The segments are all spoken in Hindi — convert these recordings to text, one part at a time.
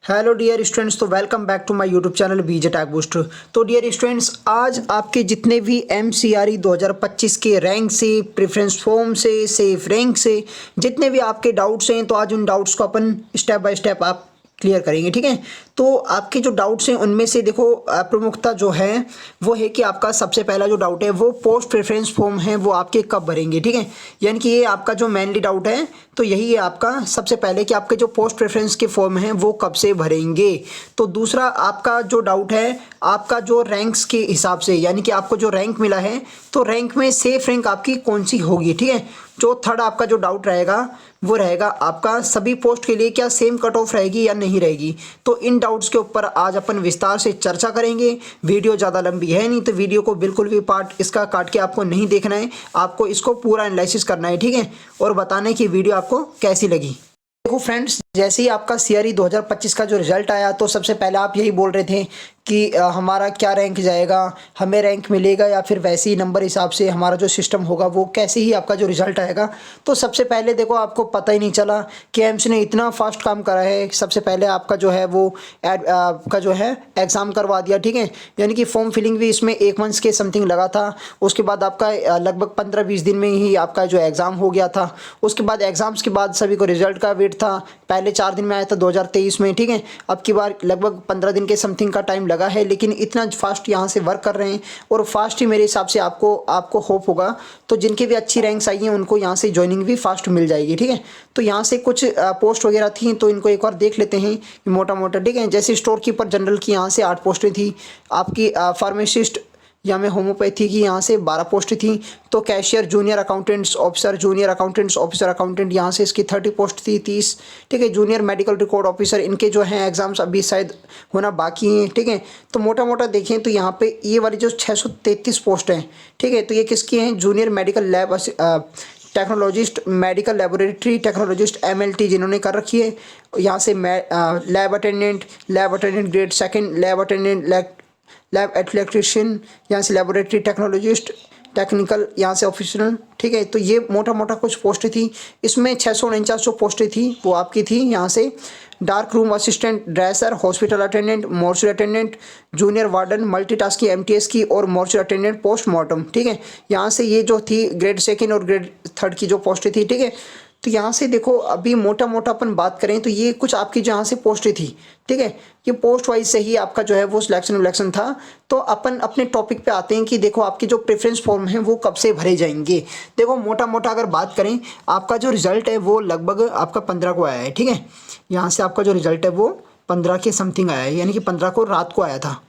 हेलो डियर स्टूडेंट्स, तो welcome back to my YouTube channel BJ tag boost. तो डियर स्टूडेंट्स, आज आपके जितने भी एमसीआरई 2025 के रैंक से, प्रेफरेंस फॉर्म से, सेफ रैंक से जितने भी आपके डाउट्स हैं, तो आज उन डाउट्स को अपन स्टेप बाय स्टेप आप क्लियर करेंगे। ठीक है, तो आपके जो डाउट्स हैं उनमें से देखो प्रमुखता जो है वो है कि आपका सबसे पहला जो डाउट है वो पोस्ट प्रेफरेंस फॉर्म है वो आपके कब भरेंगे। ठीक है, यानी कि ये आपका जो मेनली डाउट है, तो यही है आपका सबसे पहले कि आपके जो पोस्ट प्रेफरेंस के फॉर्म हैं वो कब से भरेंगे। तो दूसरा आपका जो डाउट है आपका जो रैंक्स के हिसाब से, यानी कि आपको जो रैंक मिला है तो रैंक में सेफ रैंक आपकी कौन सी होगी। ठीक है, जो थर्ड आपका जो डाउट रहेगा वो रहेगा आपका सभी पोस्ट के लिए क्या सेम कट ऑफ रहेगी या नहीं रहेगी। तो इन डाउट्स के ऊपर आज अपन विस्तार से चर्चा करेंगे। वीडियो ज़्यादा लंबी है नहीं, तो वीडियो को बिल्कुल भी पार्ट इसका काट के आपको नहीं देखना है, आपको इसको पूरा एनालिसिस करना है। ठीक है, और बताना है कि वीडियो आपको कैसी लगी। देखो फ्रेंड्स, जैसे ही आपका सीआरई 2025 का जो रिजल्ट आया तो सबसे पहले आप यही बोल रहे थे कि हमारा क्या रैंक जाएगा, हमें रैंक मिलेगा या फिर वैसे ही नंबर हिसाब से हमारा जो सिस्टम होगा वो कैसे ही आपका जो रिजल्ट आएगा। तो सबसे पहले देखो आपको पता ही नहीं चला कि एम्स ने इतना फास्ट काम करा है। सबसे पहले आपका जो है वो आपका जो है एग्ज़ाम करवा दिया। ठीक है, यानी कि फॉर्म फिलिंग भी इसमें 1 मंथ के समथिंग लगा था। उसके बाद आपका लगभग 15-20 दिन में ही आपका जो एग्ज़ाम हो गया था। उसके बाद एग्ज़ाम्स के बाद सभी को रिजल्ट का वेट था। पहले 4 दिन में आया था 2023 में। ठीक है, अब की बार लगभग 15 दिन के समथिंग का टाइम लगा है, लेकिन इतना फास्ट यहाँ से वर्क कर रहे हैं और फास्ट ही मेरे हिसाब से आपको होप होगा। तो जिनकी भी अच्छी रैंक्स आई हैं उनको यहाँ से ज्वाइनिंग भी फास्ट मिल जाएगी। ठीक है, तो यहाँ से कुछ पोस्ट वगैरह थी तो इनको एक बार देख लेते हैं मोटा मोटा। ठीक है, जैसे स्टोर कीपर जनरल की यहाँ से 8 पोस्टें थी, आपकी फार्मासिस्ट या में होम्योपैथी की यहाँ से 12 पोस्ट थी। तो cashier junior accountants officer, junior accountants officer accountant यहाँ से इसकी 30 पोस्ट थी 30। ठीक है, जूनियर मेडिकल रिकॉर्ड ऑफिसर इनके जो हैं एग्जाम्स अभी शायद होना बाकी हैं। ठीक है, तो मोटा मोटा देखें तो यहाँ पे ये वाली जो 633 पोस्ट हैं, ठीक है, तो ये किसकी हैं? Junior medical lab technologist, medical laboratory technologist MLT जिन्होंने कर रखी है। यहाँ से lab attendant grade 2, lab electrician, यहाँ से लेबोरेटरी टेक्नोलॉजिस्ट, टेक्निकल यहाँ से ऑफिसर। ठीक है, तो ये मोटा मोटा कुछ पोस्टें थी। इसमें 649 जो पोस्टें थी वो आपकी थी यहाँ से dark room assistant, dresser, hospital attendant, mortuary attendant, junior warden, multitasking MTS की और मॉर्चरी अटेंडेंट पोस्टमार्टम। ठीक है, यहाँ से ये जो थी ग्रेड 2 और ग्रेड 3 की जो पोस्टें थी। ठीक है, तो यहाँ से देखो अभी मोटा मोटा अपन बात करें तो ये कुछ आपकी जहाँ से पोस्टें थी। ठीक है, ये पोस्ट वाइज से ही आपका जो है वो सिलेक्शन था। तो अपन अपने टॉपिक पे आते हैं कि देखो आपके जो प्रेफरेंस फॉर्म है वो कब से भरे जाएंगे। देखो मोटा मोटा अगर बात करें, आपका जो रिजल्ट है वो लगभग आपका 15 को आया है। ठीक है, यहाँ से आपका जो रिजल्ट है वो 15 के समथिंग आया है, यानी कि 15 को रात को आया था।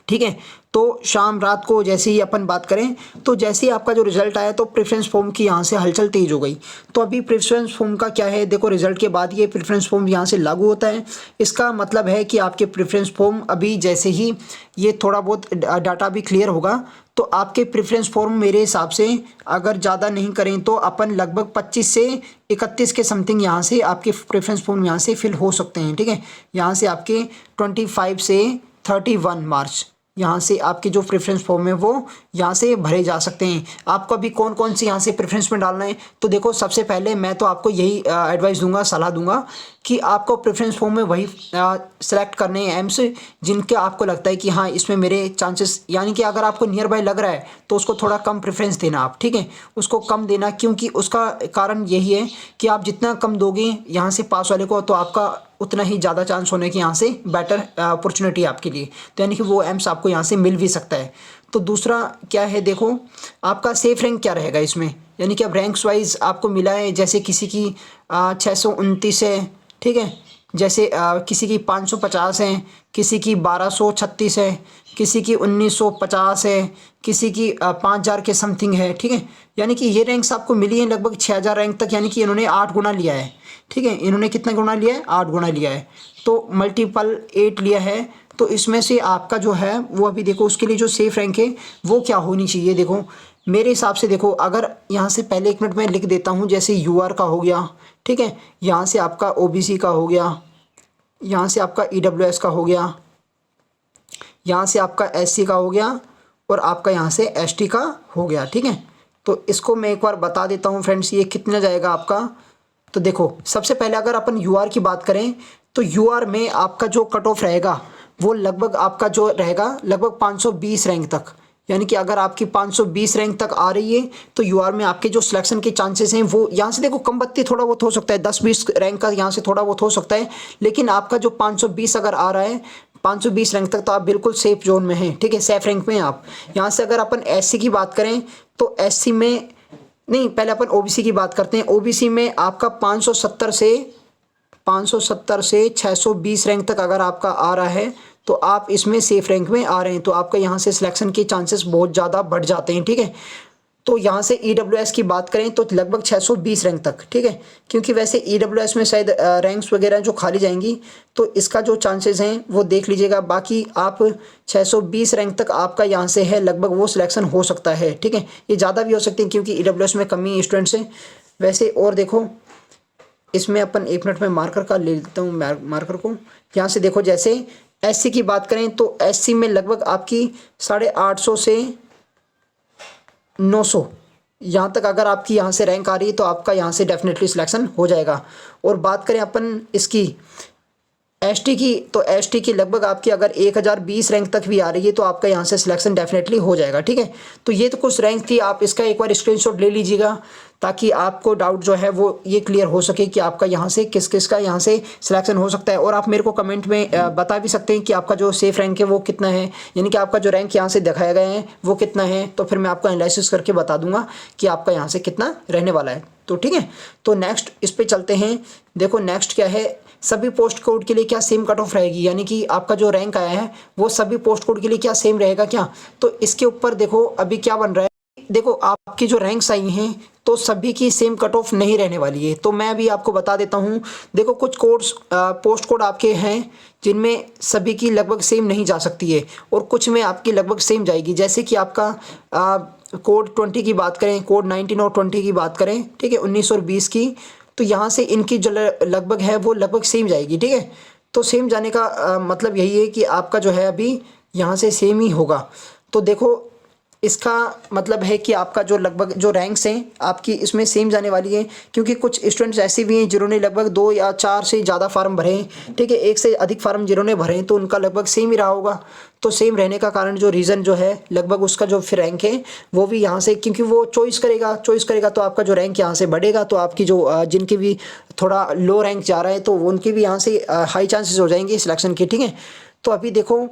ठीक है, तो शाम रात को जैसे ही अपन बात करें तो जैसे ही आपका जो रिजल्ट आया तो प्रेफरेंस फॉर्म की यहाँ से हलचल तेज हो गई। तो अभी प्रेफरेंस फॉर्म का क्या है, देखो रिजल्ट के बाद ये प्रेफरेंस फॉर्म यहाँ से लागू होता है। इसका मतलब है कि आपके प्रेफरेंस फॉर्म अभी जैसे ही ये थोड़ा बहुत डाटा भी क्लियर होगा तो आपके प्रेफरेंस फॉर्म मेरे हिसाब से अगर ज़्यादा नहीं करें तो अपन लगभग 25 से 31 के समथिंग यहाँ से आपके प्रेफरेंस फॉर्म यहाँ से फिल हो सकते हैं। ठीक है, यहाँ से आपके 25 से 31 मार्च यहाँ से आपके जो प्रेफरेंस फॉर्म है वो यहाँ से भरे जा सकते हैं। आपको अभी कौन कौन सी यहाँ से प्रेफरेंस में डालना है, तो देखो सबसे पहले मैं तो आपको यही एडवाइस दूंगा, सलाह दूंगा कि आपको प्रेफरेंस फॉर्म में वही सेलेक्ट करने हैं एम्स जिनके आपको लगता है कि हाँ इसमें मेरे चांसेस, यानी कि अगर आपको नियर बाय लग रहा है तो उसको थोड़ा कम प्रेफरेंस देना आप। ठीक है, उसको कम देना, क्योंकि उसका कारण यही है कि आप जितना कम दोगे यहाँ से पास वाले को तो आपका उतना ही ज़्यादा चांस होने की यहाँ से बेटर अपॉर्चुनिटी आपके लिए, तो यानी कि वो एम्स आपको यहाँ से मिल भी सकता है। तो दूसरा क्या है, देखो आपका सेफ रैंक क्या रहेगा इसमें, यानी कि अब रैंक्स वाइज आपको मिला है। जैसे किसी की 629 है, ठीक है, जैसे किसी की 550 है, किसी की 1236 है, किसी की 1950 है, किसी की 5000 के समथिंग है। ठीक है, यानी कि ये रैंक्स आपको मिली है लगभग 6000 रैंक तक, यानी कि इन्होंने 8 गुना लिया है। ठीक है, इन्होंने कितना गुना लिया है? 8 गुना लिया है, तो मल्टीपल 8 लिया है। तो इसमें से आपका जो है वो अभी देखो उसके लिए जो सेफ रैंक है वो क्या होनी चाहिए। देखो मेरे हिसाब से, देखो अगर यहाँ से पहले 1 मिनट में लिख देता हूँ, जैसे UR का हो गया, ठीक है, यहाँ से आपका OBC का हो गया, यहाँ से आपका EWS का हो गया, यहाँ से आपका SC का हो गया और आपका यहाँ से ST का हो गया। ठीक है, तो इसको मैं एक बार बता देता हूँ फ्रेंड्स, ये कितना जाएगा आपका। तो देखो सबसे पहले अगर अपन UR की बात करें तो यूआर में आपका जो कट ऑफ रहेगा वो लगभग आपका जो रहेगा लगभग 520 रैंक तक, यानी कि अगर आपकी 520 रैंक तक आ रही है तो यूआर में आपके जो सिलेक्शन के चांसेस हैं वो यहाँ से देखो कम बत्ती थोड़ा बहुत हो सकता है, 10-20 रैंक का यहाँ से थोड़ा बहुत हो सकता है, लेकिन आपका जो 520 अगर आ रहा है 520 रैंक तक तो आप बिल्कुल सेफ जोन में हैं, ठीक है, सेफ रैंक में हैं आप। यहाँ से अगर अपन एससी की बात करें तो एससी में नहीं, पहले अपन ओबीसी की बात करते हैं। ओबीसी में आपका 570 से 620 रैंक तक अगर आपका आ रहा है तो आप इसमें सेफ रैंक में आ रहे हैं, तो आपका यहाँ से सिलेक्शन के चांसेस बहुत ज़्यादा बढ़ जाते हैं, ठीक है। तो यहाँ से ईडब्ल्यूएस की बात करें तो लगभग 620 रैंक तक, ठीक है, क्योंकि वैसे ईडब्ल्यूएस में शायद रैंक्स वगैरह जो खाली जाएंगी तो इसका जो चांसेस हैं वो देख लीजिएगा। बाकी आप 620 रैंक तक आपका यहाँ से है लगभग वो सिलेक्शन हो सकता है, ठीक है। ये ज़्यादा भी हो सकते हैं क्योंकि ईडब्ल्यूएस में कमी स्टूडेंट्स हैं वैसे। और देखो इसमें अपन 1 मिनट में मार्कर का ले लेता हूँ, मार्कर को। यहाँ से देखो जैसे एससी की बात करें तो एससी में लगभग आपकी 850 से 900 यहाँ तक अगर आपकी यहाँ से रैंक आ रही है तो आपका यहाँ से डेफिनेटली सिलेक्शन हो जाएगा। और बात करें अपन इसकी एसटी की तो एसटी की लगभग आपकी अगर 1020 रैंक तक भी आ रही है तो आपका यहाँ से सिलेक्शन डेफिनेटली हो जाएगा, ठीक है। तो ये तो कुछ रैंक थी, आप इसका एक बार स्क्रीनशॉट ले लीजिएगा ताकि आपको डाउट जो है वो ये क्लियर हो सके कि आपका यहाँ से किस किस का यहाँ से सिलेक्शन हो सकता है। और आप मेरे को कमेंट में बता भी सकते हैं कि आपका जो सेफ रैंक है वो कितना है, यानी कि आपका जो रैंक यहाँ से दिखाया गया है वो कितना है, तो फिर मैं आपको एनालिसिस करके बता दूंगा कि आपका यहाँ से कितना रहने वाला है, तो ठीक है। तो नेक्स्ट इस पर चलते हैं। देखो नेक्स्ट क्या है, सभी पोस्ट कोड के लिए क्या सेम कट ऑफ रहेगी, यानी कि आपका जो रैंक आया है वो सभी पोस्ट कोड के लिए क्या सेम रहेगा क्या। तो इसके ऊपर देखो अभी क्या बन रहा है, देखो आपकी जो रैंक्स आई हैं तो सभी की सेम कट ऑफ नहीं रहने वाली है। तो मैं अभी आपको बता देता हूँ, देखो कुछ कोड्स पोस्ट कोड आपके हैं जिनमें सभी की लगभग सेम नहीं जा सकती है और कुछ में आपकी लगभग सेम जाएगी। जैसे कि आपका कोड 20 की बात करें, कोड 19 और 20 की बात करें, ठीक है, 19 और 20 की, तो यहाँ से इनकी जो लगभग है वो लगभग सेम जाएगी, ठीक है। तो सेम जाने का मतलब यही है कि आपका जो है अभी यहाँ से सेम ही होगा। तो देखो इसका मतलब है कि आपका जो लगभग जो रैंक्स हैं आपकी इसमें सेम जाने वाली है, क्योंकि कुछ स्टूडेंट्स ऐसे भी हैं जिन्होंने लगभग 2 या 4 से ज़्यादा फार्म भरे हैं, ठीक है, 1 से अधिक फार्म जिन्होंने भरे हैं तो उनका लगभग सेम ही रहा होगा। तो सेम रहने का कारण जो रीज़न जो है लगभग उसका जो फिर रैंक है वो भी यहाँ से, क्योंकि वो चॉइस करेगा तो आपका जो रैंक यहाँ से बढ़ेगा, तो आपकी जो जिनकी भी थोड़ा लो रैंक जा रहा है तो उनकी भी यहाँ से हाई चांसेस हो जाएंगे सिलेक्शन के, ठीक है। तो अभी देखो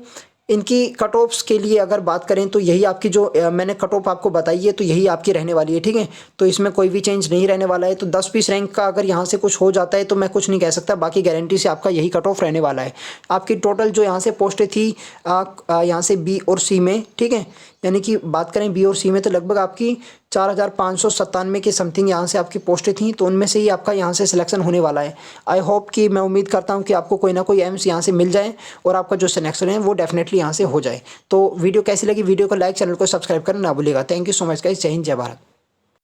इनकी कट ऑफ्स के लिए अगर बात करें तो यही आपकी जो मैंने कट ऑफ आपको बताई है तो यही आपकी रहने वाली है, ठीक है। तो इसमें कोई भी चेंज नहीं रहने वाला है। तो 10-20 रैंक का अगर यहाँ से कुछ हो जाता है तो मैं कुछ नहीं कह सकता, बाकी गारंटी से आपका यही कट ऑफ रहने वाला है। आपकी टोटल जो यहाँ से पोस्टें थी यहाँ से बी और सी में, ठीक है, यानी कि बात करें बी और सी में तो लगभग आपकी 4597 के समथिंग यहाँ से आपकी पोस्टें थी, तो उनमें से ही आपका यहाँ से सिलेक्शन होने वाला है। आई होप कि मैं उम्मीद करता हूँ कि आपको कोई ना कोई एम्स यहाँ से मिल जाए और आपका जो सिलेक्शन है वो डेफिनेटली यहाँ से हो जाए। तो वीडियो कैसी लगी, वीडियो को लाइक, चैनल को सब्सक्राइब करना ना भूलिएगा। Thank you so much guys, जय हिंद जय भारत।